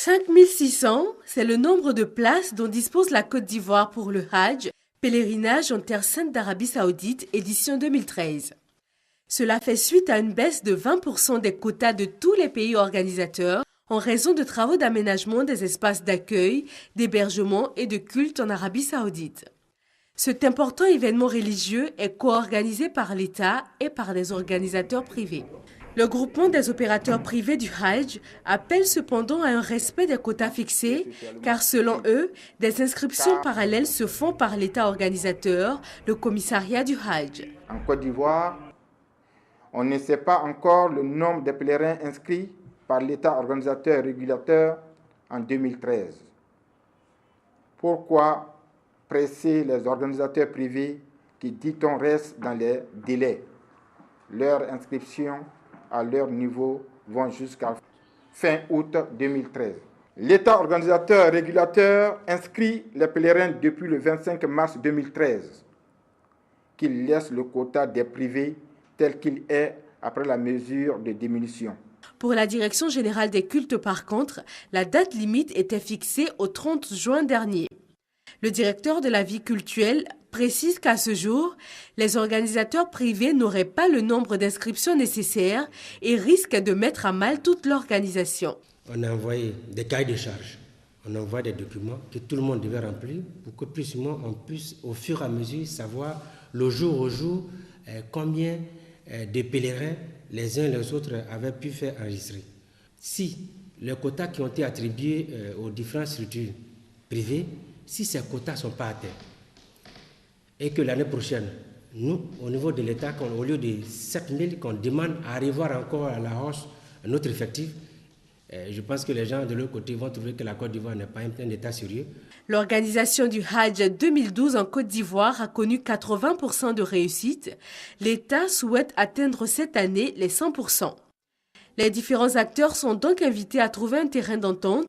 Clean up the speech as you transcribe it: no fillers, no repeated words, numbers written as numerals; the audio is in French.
5600, c'est le nombre de places dont dispose la Côte d'Ivoire pour le Hajj, pèlerinage en Terre Sainte d'Arabie Saoudite, édition 2013. Cela fait suite à une baisse de 20% des quotas de tous les pays organisateurs en raison de travaux d'aménagement des espaces d'accueil, d'hébergement et de culte en Arabie Saoudite. Cet important événement religieux est co-organisé par l'État et par des organisateurs privés. Le groupement des opérateurs privés du Hajj appelle cependant à un respect des quotas fixés, car selon eux, des inscriptions parallèles se font par l'État organisateur, le commissariat du Hajj. En Côte d'Ivoire, on ne sait pas encore le nombre de pèlerins inscrits par l'État organisateur et régulateur en 2013. Pourquoi presser les organisateurs privés qui, dit-on, restent dans les délais? Leurs inscriptions à leur niveau vont jusqu'à fin août 2013. L'État organisateur régulateur inscrit les pèlerins depuis le 25 mars 2013, qu'il laisse le quota des privés tel qu'il est après la mesure de diminution. Pour la Direction générale des cultes, par contre, la date limite était fixée au 30 juin dernier. Le directeur de la vie cultuelle précise qu'à ce jour, les organisateurs privés n'auraient pas le nombre d'inscriptions nécessaires et risquent de mettre à mal toute l'organisation. On a envoyé des cahiers de charges, on envoie des documents que tout le monde devait remplir pour que plus ou moins on puisse au fur et à mesure savoir le jour au jour combien de pèlerins les uns les autres avaient pu faire enregistrer. Si les quotas qui ont été attribués aux différentes structures privées, si ces quotas ne sont pas atteints, et que l'année prochaine, nous, au niveau de l'État, au lieu de 7 000 qu'on demande à revoir encore à la hausse notre effectif, je pense que les gens de l'autre côté vont trouver que la Côte d'Ivoire n'est pas un État sérieux. L'organisation du Hajj 2012 en Côte d'Ivoire a connu 80% de réussite. L'État souhaite atteindre cette année les 100%. Les différents acteurs sont donc invités à trouver un terrain d'entente